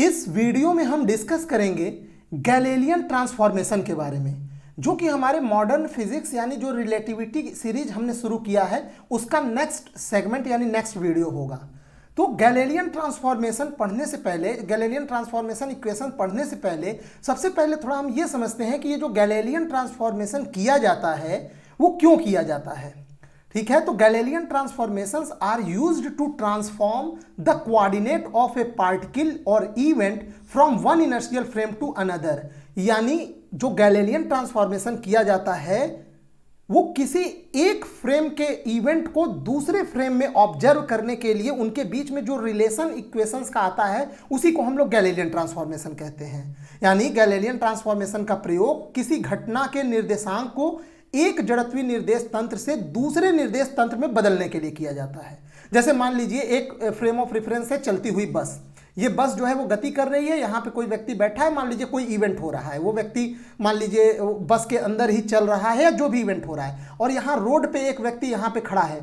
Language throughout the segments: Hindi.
इस वीडियो में हम डिस्कस करेंगे गैलीलियन ट्रांसफॉर्मेशन के बारे में, जो कि हमारे मॉडर्न फिजिक्स यानी जो रिलेटिविटी सीरीज हमने शुरू किया है उसका नेक्स्ट सेगमेंट यानी नेक्स्ट वीडियो होगा। तो गैलीलियन ट्रांसफॉर्मेशन पढ़ने से पहले, गैलीलियन ट्रांसफॉर्मेशन इक्वेशन पढ़ने से पहले सबसे पहले थोड़ा हम ये समझते हैं कि ये जो गैलीलियन ट्रांसफॉर्मेशन किया जाता है वो क्यों किया जाता है। ठीक है, तो Galilean transformations are used to transform the coordinate of a particle और event from one inertial frame to another. यानी जो गैलीलियन ट्रांसफॉर्मेशन किया जाता है वो किसी एक फ्रेम के इवेंट को दूसरे फ्रेम में ऑब्जर्व करने के लिए उनके बीच में जो रिलेशन इक्वेशंस का आता है उसी को हम लोग गैलीलियन ट्रांसफॉर्मेशन कहते हैं। यानी गैलीलियन ट्रांसफॉर्मेशन का प्रयोग किसी घटना के निर्देशांक को एक जड़त्वीय निर्देश तंत्र से दूसरे निर्देश तंत्र में बदलने के लिए किया जाता है। जैसे मान लीजिए एक फ्रेम ऑफ रेफरेंस है चलती हुई बस। ये बस जो है वो गति कर रही है, यहाँ पे कोई व्यक्ति बैठा है, मान लीजिए कोई इवेंट हो रहा है, वो व्यक्ति मान लीजिए बस के अंदर ही चल रहा है या जो भी इवेंट हो रहा है, और यहाँ रोड पे एक व्यक्ति यहाँ पे खड़ा है।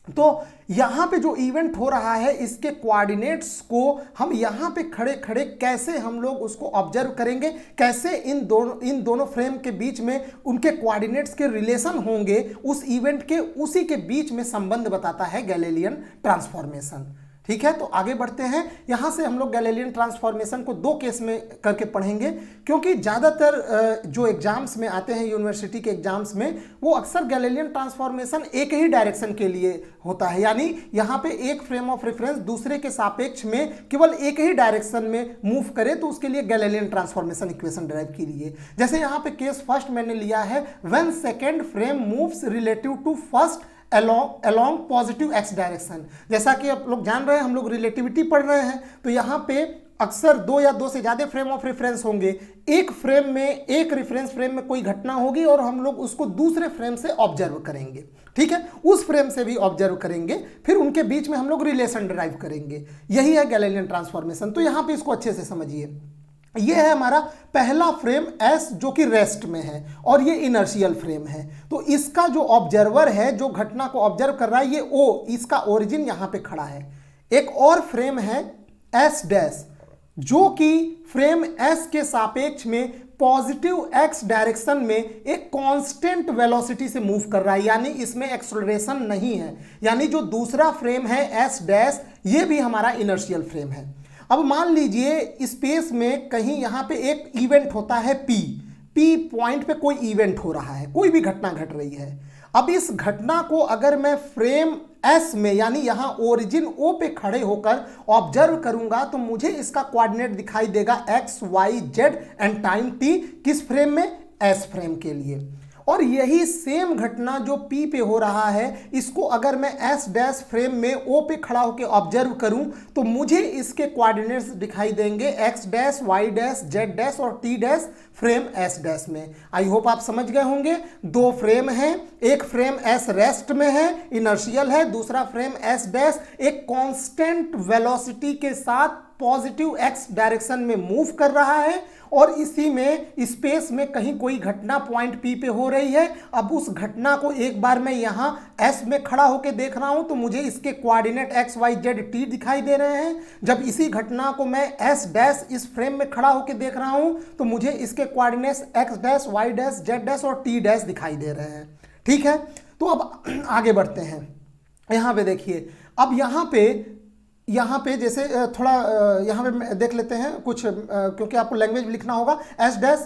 तो यहाँ पे जो इवेंट हो रहा है इसके कोऑर्डिनेट्स को हम यहाँ पे खड़े खड़े कैसे हम लोग उसको ऑब्जर्व करेंगे, कैसे इन दोनों फ्रेम के बीच में उनके कोऑर्डिनेट्स के रिलेशन होंगे, उस इवेंट के उसी के बीच में संबंध बताता है गैलीलियन ट्रांसफॉर्मेशन। ठीक है, तो आगे बढ़ते हैं। यहां से हम लोग गैलीलियन ट्रांसफॉर्मेशन को दो केस में करके पढ़ेंगे, क्योंकि ज़्यादातर जो एग्जाम्स में आते हैं यूनिवर्सिटी के एग्जाम्स में वो अक्सर गैलीलियन ट्रांसफॉर्मेशन एक ही डायरेक्शन के लिए होता है। यानी यहाँ पे एक फ्रेम ऑफ रेफरेंस दूसरे के सापेक्ष में केवल एक ही डायरेक्शन में मूव करे तो उसके लिए गैलीलियन ट्रांसफॉर्मेशन इक्वेशन ड्राइव कीजिए। जैसे यहाँ पे केस फर्स्ट मैंने लिया है, when second frame moves relative to first along positive x direction. जैसा कि आप लोग जान रहे हैं, हम लोग रिलेटिविटी पढ़ रहे हैं, तो यहाँ पे अक्सर दो या दो से ज्यादा फ्रेम ऑफ रेफरेंस होंगे। एक फ्रेम में, एक रेफरेंस फ्रेम में कोई घटना होगी और हम लोग उसको दूसरे फ्रेम से ऑब्जर्व करेंगे। ठीक है, उस फ्रेम से भी ऑब्जर्व करेंगे, फिर उनके बीच में हम लोग रिलेशन ड्राइव करेंगे। यही है गैलीलियन ट्रांसफॉर्मेशन। तो यहाँ पे इसको अच्छे से समझिए। ये है हमारा पहला फ्रेम S जो कि रेस्ट में है और ये इनर्शियल फ्रेम है। तो इसका जो ऑब्जर्वर है, जो घटना को ऑब्जर्व कर रहा है, ये O, इसका ओरिजिन यहाँ पे खड़ा है। एक और फ्रेम है S डैश जो कि फ्रेम S के सापेक्ष में पॉजिटिव x डायरेक्शन में एक कांस्टेंट वेलोसिटी से मूव कर रहा है, यानी इसमें एक्सेलरेशन नहीं है। यानी जो दूसरा फ्रेम है S डैश, ये भी हमारा इनर्शियल फ्रेम है। अब मान लीजिए स्पेस में कहीं यहाँ पे एक इवेंट होता है P पॉइंट पे कोई इवेंट हो रहा है, कोई भी घटना घट रही है। अब इस घटना को अगर मैं फ्रेम S में यानी यहाँ ओरिजिन O पे खड़े होकर ऑब्जर्व करूंगा तो मुझे इसका कोऑर्डिनेट दिखाई देगा x, y, z and time t। किस फ्रेम में? S फ्रेम के लिए। और यही सेम घटना जो P पे हो रहा है, इसको अगर मैं S डैश फ्रेम में O पे खड़ा होकर ऑब्जर्व करूं तो मुझे इसके कोऑर्डिनेट्स दिखाई देंगे x dash, y dash, z dash और t dash frame S dash में। आई होप आप समझ गए होंगे। दो फ्रेम हैं, एक फ्रेम S रेस्ट में है, इनर्शियल है, दूसरा फ्रेम S डैश एक कांस्टेंट वेलोसिटी के साथ पॉजिटिव x डायरेक्शन में मूव कर रहा है और इसी में स्पेस में कहीं कोई घटना पॉइंट P पे हो रही है। अब उस घटना को एक बार मैं यहाँ S में खड़ा होकर देख रहा हूं तो मुझे इसके coordinate x, y, z, t दिखाई दे रहे हैं। जब इसी घटना को मैं S डैश इस फ्रेम में खड़ा होकर देख रहा हूं तो मुझे इसके coordinates x dash, y dash, z dash और t डैश दिखाई दे रहे हैं। ठीक है, तो अब आगे बढ़ते हैं। यहाँ पे देखिए, अब यहाँ पे जैसे थोड़ा यहाँ पे देख लेते हैं कुछ, क्योंकि आपको लैंग्वेज लिखना होगा। S dash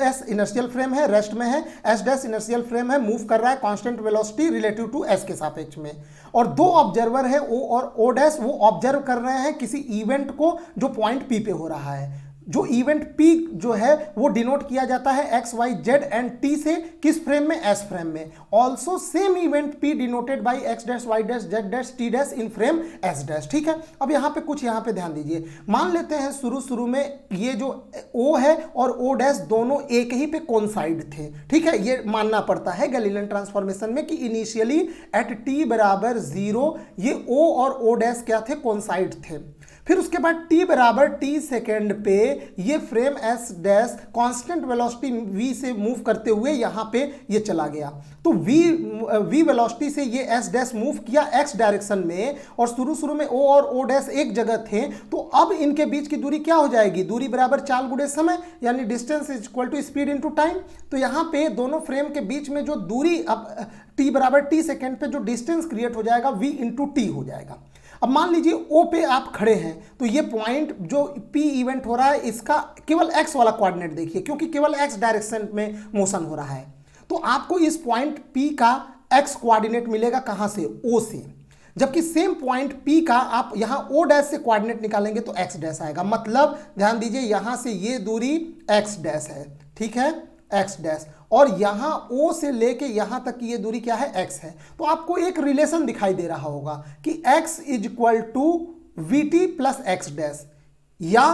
S inertial frame है, रेस्ट में है। S डैश इनर्शियल फ्रेम है, मूव कर रहा है constant velocity relative to S के सापेक्ष में। और दो ऑब्जर्वर है O और O डैश, वो ऑब्जर्व कर रहे हैं किसी इवेंट को जो पॉइंट P पे हो रहा है। जो इवेंट P जो है वो डिनोट किया जाता है x, y, z and t से। किस फ्रेम में? S फ्रेम में। Also same event P denoted by x dash, y dash, z dash, t dash in frame S dash. ठीक है, अब यहाँ पे कुछ यहाँ पे ध्यान दीजिए। मान लेते हैं शुरू में ये जो O है और O डैश दोनों एक ही पे कोइंसाइड थे। ठीक है, ये मानना पड़ता है गैलीलियन ट्रांसफॉर्मेशन में कि इनिशियली एट t बराबर 0 ये O और O डैश क्या थे? कोइंसाइड थे। फिर उसके बाद t बराबर t सेकेंड पे ये frame s dash constant velocity v से मूव करते हुए यहाँ पे ये चला गया। तो v वेलोसिटी से ये s डैश मूव किया x डायरेक्शन में, और शुरू में o और o डैश एक जगह थे। तो अब इनके बीच की दूरी क्या हो जाएगी, दूरी बराबर चाल गुणे समय, यानी distance is equal to speed into time. तो यहाँ पे दोनों फ्रेम के बीच में जो दूरी, अब t बराबर t सेकेंड पे जो डिस्टेंस क्रिएट हो जाएगा v इंटू टी हो जाएगा। अब मान लीजिए O पे आप खड़े हैं, तो ये पॉइंट जो P इवेंट हो रहा है इसका केवल x वाला कोऑर्डिनेट देखिए, क्योंकि केवल x डायरेक्शन में मोशन हो रहा है। तो आपको इस पॉइंट P का x कोऑर्डिनेट मिलेगा कहां से, O से। जबकि सेम पॉइंट P का आप यहां O डैश से कोऑर्डिनेट निकालेंगे तो x डैश आएगा। मतलब ध्यान दीजिए यहां से ये दूरी x डैश है, ठीक है, x डैश, और यहां O से लेके यहां तक की ये दूरी क्या है, x है। तो आपको एक रिलेशन दिखाई दे रहा होगा कि x is equal to v t plus x dash, या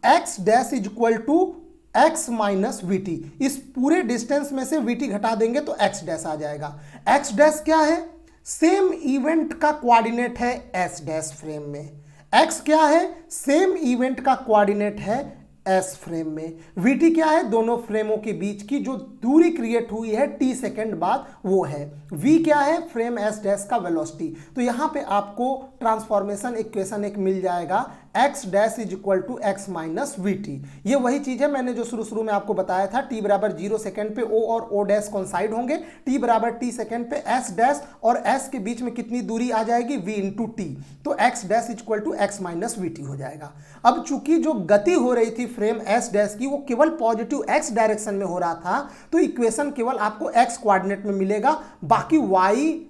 x dash is equal to x minus v t. इस पूरे डिस्टेंस में से वी टी घटा देंगे तो x डैश आ जाएगा। x डैश क्या है, सेम इवेंट का कोऑर्डिनेट है s डैश फ्रेम में। x क्या है, सेम इवेंट का कोऑर्डिनेट है एस फ्रेम में। वीटी क्या है, दोनों फ्रेमों के बीच की जो दूरी क्रिएट हुई है टी सेकेंड बाद वो है। वी क्या है, फ्रेम एस डैश का वेलोसिटी। तो यहां पे आपको ट्रांसफॉर्मेशन इक्वेशन एक मिल जाएगा, x dash is equal to x minus v t. ये वही चीज है मैंने जो शुरू में आपको बताया था, टी बराबर 0 सेकेंड पे ओ और ओ डैश कॉन्साइड होंगे, टी बराबर टी सेकेंड पे एस डैश और एस के बीच में कितनी दूरी आ जाएगी, वी इंटू टी। तो x dash is equal to x minus v t हो जाएगा। अब चूंकि जो गति हो रही थी फ्रेम एस डैश की वो केवल पॉजिटिव एक्स डायरेक्शन में हो रहा था, तो इक्वेशन केवल आपको एक्स कोऑर्डिनेट में मिलेगा, बाकी वाई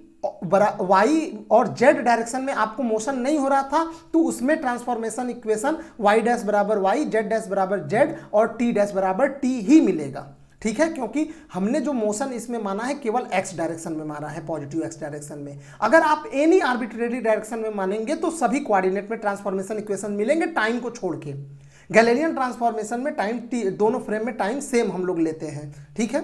और जेड डायरेक्शन में आपको मोशन नहीं हो रहा था, तो उसमें ट्रांसफॉर्मेशन इक्वेशन वाई डैश बराबर वाई, जेड डैश बराबर जेड और टी डैश बराबर टी ही मिलेगा। ठीक है, क्योंकि हमने जो मोशन इसमें माना है केवल एक्स डायरेक्शन में माना है, पॉजिटिव एक्स डायरेक्शन में। अगर आप एनी आर्बिट्रेरी डायरेक्शन में मानेंगे तो सभी कोऑर्डिनेट में ट्रांसफॉर्मेशन इक्वेशन मिलेंगे, टाइम को छोड़ के। गैलेलियन ट्रांसफॉर्मेशन में टाइम दोनों फ्रेम में टाइम सेम हम लोग लेते हैं। ठीक है,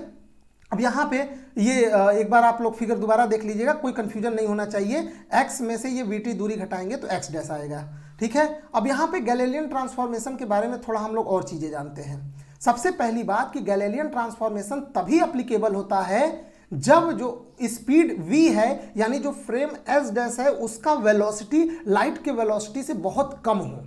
अब यहाँ पे ये एक बार आप लोग फिगर दोबारा देख लीजिएगा, कोई कंफ्यूजन नहीं होना चाहिए। x में से ये वीटी दूरी घटाएंगे तो x डैश आएगा। ठीक है, अब यहाँ पे गैलेलियन ट्रांसफॉर्मेशन के बारे में थोड़ा हम लोग और चीजें जानते हैं। सबसे पहली बात कि गैलेलियन ट्रांसफॉर्मेशन तभी एप्लीकेबल होता है जब जो स्पीड v है, यानी जो फ्रेम s डैश है उसका वेलोसिटी लाइट के वेलोसिटी से बहुत कम हो।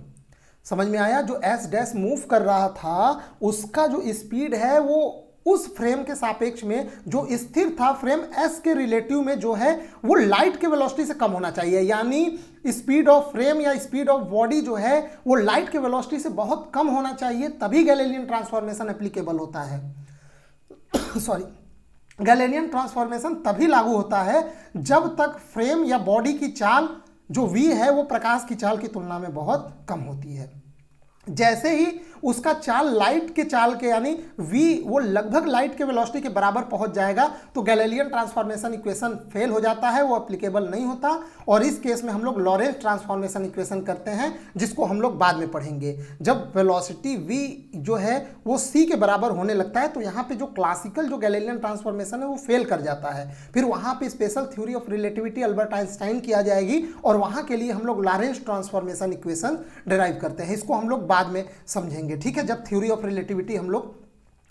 समझ में आया, जो s डैश मूव कर रहा था उसका जो स्पीड है वो उस फ्रेम के सापेक्ष में जो स्थिर था फ्रेम s के रिलेटिव में जो है वो लाइट के वेलोसिटी से कम होना चाहिए। यानी स्पीड ऑफ फ्रेम या स्पीड ऑफ बॉडी जो है वो लाइट के वेलोसिटी से बहुत कम होना चाहिए, तभी गैलेलियन ट्रांसफॉर्मेशन एप्लीकेबल होता है। सॉरी, गैलेलियन ट्रांसफॉर्मेशन तभी लागू होता है जब तक फ्रेम या बॉडी की चाल जो v है वो प्रकाश की चाल की तुलना में बहुत कम होती है। जैसे ही उसका चाल लाइट के चाल के यानी v वो लगभग लाइट के वेलोसिटी के बराबर पहुंच जाएगा तो गैलेलियन ट्रांसफॉर्मेशन इक्वेशन फेल हो जाता है, वो एप्लीकेबल नहीं होता। और इस केस में हम लोग लॉरेंस ट्रांसफॉर्मेशन इक्वेशन करते हैं, जिसको हम लोग बाद में पढ़ेंगे। जब वेलोसिटी v जो है वो c के बराबर होने लगता है तो यहाँ पे जो क्लासिकल जो गैलेलियन ट्रांसफॉर्मेशन है वो फेल कर जाता है। फिर वहाँ पे special theory of relativity Albert Einstein की आ जाएगी और वहाँ के लिए हम लोग लॉरेंस ट्रांसफॉर्मेशन इक्वेशन डिराइव करते हैं। इसको हम लोग बाद में समझेंगे। ठीक है, जब थ्योरी ऑफ रिलेटिविटी हम लोग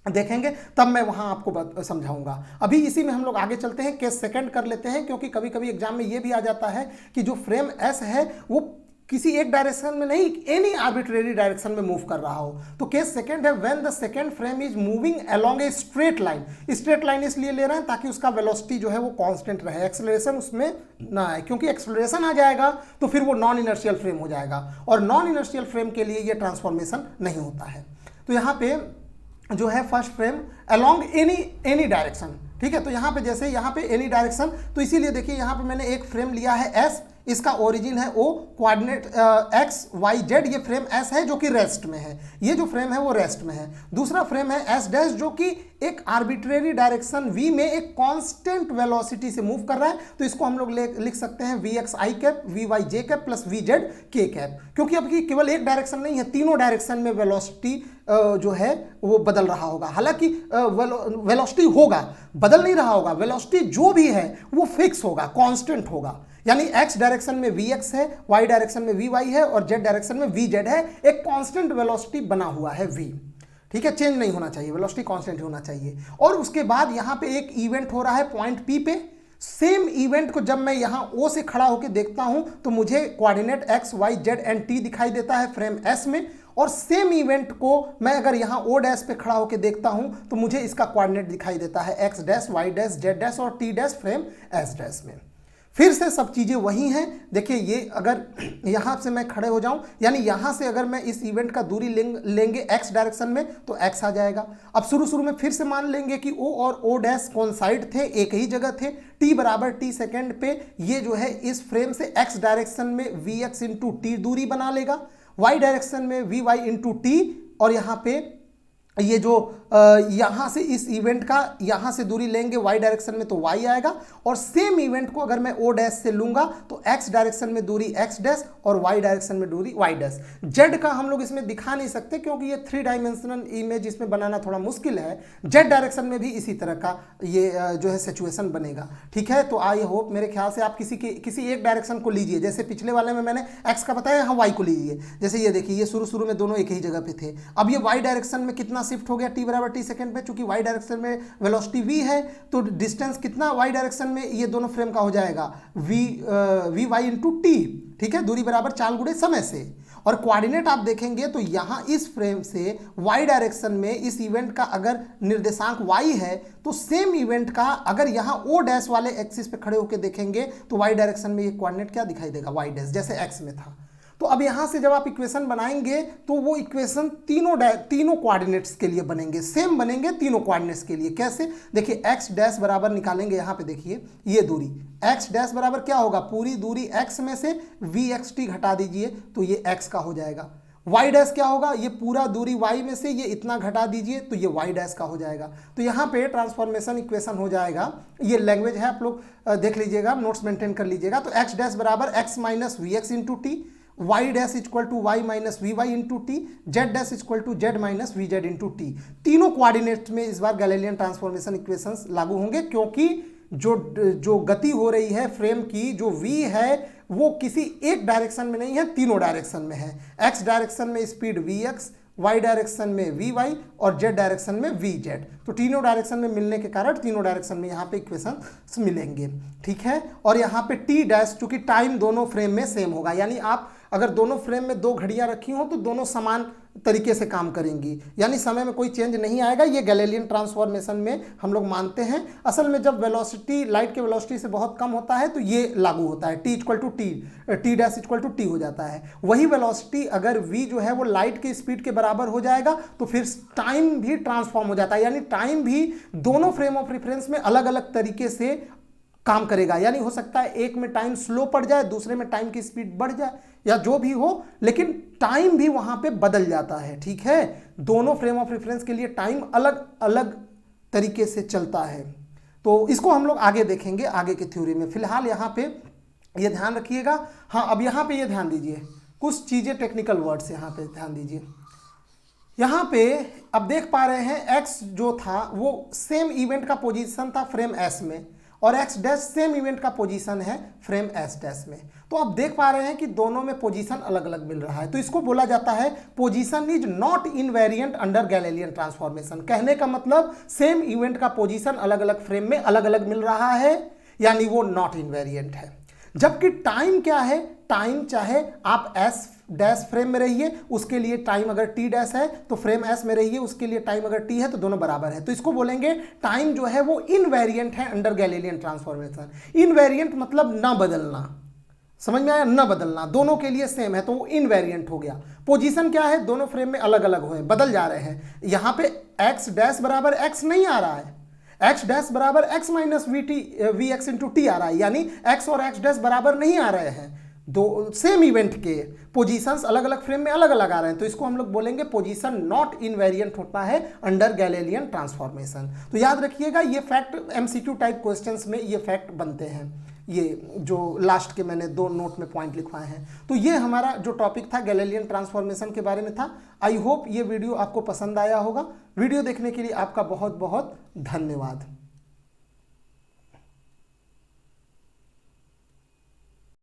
देखेंगे तब मैं वहां आपको समझाऊंगा। अभी इसी में हम लोग आगे चलते हैं, केस सेकंड कर लेते हैं, क्योंकि कभी कभी एग्जाम में ये भी आ जाता है कि जो फ्रेम एस है वो किसी एक डायरेक्शन में नहीं, एनी आर्बिट्रेरी डायरेक्शन में मूव कर रहा हो। तो केस सेकंड है, when the second frame is moving along a straight line. Straight line इसलिए ले रहे हैं ताकि उसका वेलोसिटी जो है वो कांस्टेंट रहे, एक्सेलरेशन उसमें ना आए, क्योंकि एक्सेलरेशन आ जाएगा तो फिर वो नॉन इनर्शियल फ्रेम हो जाएगा और नॉन इनर्शियल फ्रेम के लिए ये ट्रांसफॉर्मेशन नहीं होता है। तो यहाँ पे जो है first frame along any direction. ठीक है, तो यहाँ पे जैसे यहाँ पे एनी डायरेक्शन, तो इसीलिए देखिए यहाँ पे मैंने एक फ्रेम लिया है एस, इसका ओरिजिन है ओ, कोऑर्डिनेट एक्स वाई जेड, ये फ्रेम एस है जो कि रेस्ट में है, ये जो फ्रेम है वो रेस्ट में है। दूसरा फ्रेम है एस डैश जो कि एक आर्बिट्रेरी डायरेक्शन वी में एक कांस्टेंट वेलोसिटी से मूव कर रहा है, तो इसको हम लोग लिख सकते हैं v x i cap v y j cap plus v z k cap, क्योंकि अब की केवल एक डायरेक्शन नहीं है, तीनों डायरेक्शन में वेलोसिटी जो है वो बदल रहा होगा। हालांकि वेलोसिटी होगा, बदल नहीं रहा होगा, वेलोसिटी जो भी है वो फिक्स होगा, कांस्टेंट होगा। यानी एक्स डायरेक्शन में vx है, y डायरेक्शन में vy है और z डायरेक्शन में vz है। एक कांस्टेंट वेलोसिटी बना हुआ है v, ठीक है, चेंज नहीं होना चाहिए, वेलोसिटी कांस्टेंट होना चाहिए। और उसके बाद यहाँ पे एक इवेंट हो रहा है पॉइंट P पे। सेम इवेंट को जब मैं यहाँ O से खड़ा होकर देखता हूं तो मुझे coordinate x, y, z and t दिखाई देता है फ्रेम S में। और सेम इवेंट को मैं अगर यहाँ O डैश पे खड़ा होकर देखता हूं तो मुझे इसका कोऑर्डिनेट दिखाई देता है x dash, y dash, z dash और t dash frame S dash में। फिर से सब चीज़ें वही हैं। देखिए ये अगर यहाँ से मैं खड़े हो जाऊँ, यानी यहाँ से अगर मैं इस इवेंट का दूरी लेंगे x डायरेक्शन में तो x आ जाएगा। अब शुरू में फिर से मान लेंगे कि O और O डैश कोइंसाइड थे, एक ही जगह थे, t बराबर t सेकेंड पे ये जो है इस फ्रेम से x डायरेक्शन में vx इंटू टी दूरी बना लेगा, y डायरेक्शन में vy इंटू टी, और यहाँ पे ये जो यहाँ से इस इवेंट का यहाँ से दूरी लेंगे y डायरेक्शन में तो y आएगा। और सेम इवेंट को अगर मैं O डैश से लूँगा तो x डायरेक्शन में दूरी x डैश और y डायरेक्शन में दूरी y डैश। z का हम लोग इसमें दिखा नहीं सकते क्योंकि ये 3 डायमेंशनल इमेज इसमें बनाना थोड़ा मुश्किल है। z डायरेक्शन में भी इसी तरह का ये जो है सिचुएशन बनेगा, ठीक है। तो आई होप मेरे ख्याल से आप किसी एक डायरेक्शन को लीजिए, जैसे पिछले वाले में मैंने x का बताया, यहाँ y को लीजिए। जैसे ये देखिए, ये शुरू में दोनों एक ही जगह पे थे, अब ये y डायरेक्शन में कितना शिफ्ट हो गया, t बराबर t सेकेंड पे। चूंकि y डायरेक्शन में वेलोसिटी v है तो डिस्टेंस कितना y डायरेक्शन में ये दोनों फ्रेम का हो जाएगा वी वाई इंटू टी, ठीक है, दूरी बराबर चाल गुणे समय से। और कोऑर्डिनेट आप देखेंगे तो यहाँ इस फ्रेम से y डायरेक्शन में इस इवेंट का अगर निर्देशांक y है तो सेम इवेंट का अगर यहाँ O डैश वाले एक्सिस पे खड़े होकर देखेंगे तो y डायरेक्शन में ये कोऑर्डिनेट क्या दिखाई देगा, y डैश, जैसे x में था। तो अब यहाँ से जब आप इक्वेशन बनाएंगे तो वो इक्वेशन तीनों कोऑर्डिनेट्स के लिए बनेंगे, सेम बनेंगे तीनों कोऑर्डिनेट्स के लिए। कैसे, देखिए x डैश बराबर निकालेंगे, यहाँ पे देखिए ये दूरी x डैश बराबर क्या होगा, पूरी दूरी x में से vxt घटा दीजिए तो ये x का हो जाएगा। y डैश क्या होगा, ये पूरा दूरी y में से ये इतना घटा दीजिए तो ये y डैश का हो जाएगा। तो यहाँ पे ट्रांसफॉर्मेशन इक्वेशन हो जाएगा, ये लैंग्वेज है, आप लोग देख लीजिएगा, नोट्स मेंटेन कर लीजिएगा। तो x डैश बराबर x minus v x into t, y dash equal to y minus v y into t, z dash equal to z minus v z into t. तीनों कोऑर्डिनेट में इस बार गैलीलियन ट्रांसफॉर्मेशन इक्वेशंस लागू होंगे, क्योंकि जो गति हो रही है फ्रेम की, जो v है वो किसी एक डायरेक्शन में नहीं है, तीनों डायरेक्शन में है। x डायरेक्शन में स्पीड vx, y डायरेक्शन में vy और z डायरेक्शन में vz। तो तीनों डायरेक्शन में मिलने के कारण तीनों डायरेक्शन में यहाँ पे इक्वेशन मिलेंगे, ठीक है। और यहाँ पे t डैश, चूंकि टाइम दोनों फ्रेम में सेम होगा, यानी आप अगर दोनों फ्रेम में 2 घड़ियां रखी हों तो दोनों समान तरीके से काम करेंगी, यानी समय में कोई चेंज नहीं आएगा। ये गैलीलियन ट्रांसफॉर्मेशन में हम लोग मानते हैं। असल में जब वेलोसिटी लाइट के वेलोसिटी से बहुत कम होता है तो ये लागू होता है, t equal to t dash equal to t हो जाता है। वही वेलोसिटी अगर v जो है वो लाइट के स्पीड के बराबर हो जाएगा तो फिर टाइम भी ट्रांसफॉर्म हो जाता है, यानी टाइम भी दोनों फ्रेम ऑफ रेफरेंस में अलग अलग तरीके से काम करेगा। यानी हो सकता है एक में टाइम स्लो पड़ जाए, दूसरे में टाइम की स्पीड बढ़ जाए, या जो भी हो, लेकिन टाइम भी वहां पे बदल जाता है, ठीक है। दोनों फ्रेम ऑफ रेफरेंस के लिए टाइम अलग अलग तरीके से चलता है। तो इसको हम लोग आगे देखेंगे आगे की थ्योरी में। फिलहाल यहाँ पे ये ध्यान रखिएगा। हाँ, अब यहाँ पे ये ध्यान दीजिए, कुछ चीजें टेक्निकल वर्ड्स यहाँ पे ध्यान दीजिए। यहाँ पे अब देख पा रहे हैं x जो था वो सेम इवेंट का पोजीशन था फ्रेम S में, और x डैश सेम इवेंट का पोजीशन है फ्रेम S डैश में। तो आप देख पा रहे हैं कि दोनों में पोजीशन अलग अलग मिल रहा है। तो इसको बोला जाता है position is not invariant under Galilean transformation. कहने का मतलब सेम इवेंट का पोजीशन अलग अलग फ्रेम में अलग अलग मिल रहा है, यानी वो नॉट इनवेरिएंट है। जबकि टाइम क्या है, टाइम चाहे आप S डैश फ्रेम में रहिए, उसके लिए टाइम अगर t डैश है तो फ्रेम S में रहिए, उसके लिए टाइम अगर t है तो दोनों बराबर है। तो इसको बोलेंगे टाइम जो है वो इनवेरिएंट है अंडर गैलीलियन ट्रांसफॉर्मेशन। इनवेरिएंट मतलब ना बदलना, समझ में आया, ना बदलना, दोनों के लिए सेम है तो वो इनवेरिएंट हो गया। पोजीशन क्या है, दोनों फ्रेम में अलग अलग हुए, बदल जा रहे हैं। यहाँ पे x डैश बराबर x नहीं आ रहा है, x डैश बराबर x minus v x into t आ रहा है, यानी x और x डैश बराबर नहीं आ रहे हैं। दो सेम इवेंट के पोजीशंस अलग अलग फ्रेम में अलग अलग आ रहे हैं, तो इसको हम लोग बोलेंगे पोजीशन नॉट इनवेरिएंट होता है अंडर गैलीलियन ट्रांसफॉर्मेशन। तो याद रखिएगा, ये फैक्ट एमसीक्यू टाइप क्वेश्चंस में ये फैक्ट बनते हैं, ये जो लास्ट के मैंने 2 नोट में पॉइंट लिखवाए हैं। तो ये हमारा जो टॉपिक था गैलीलियन ट्रांसफॉर्मेशन के बारे में था। आई होप ये वीडियो आपको पसंद आया होगा। वीडियो देखने के लिए आपका बहुत बहुत धन्यवाद।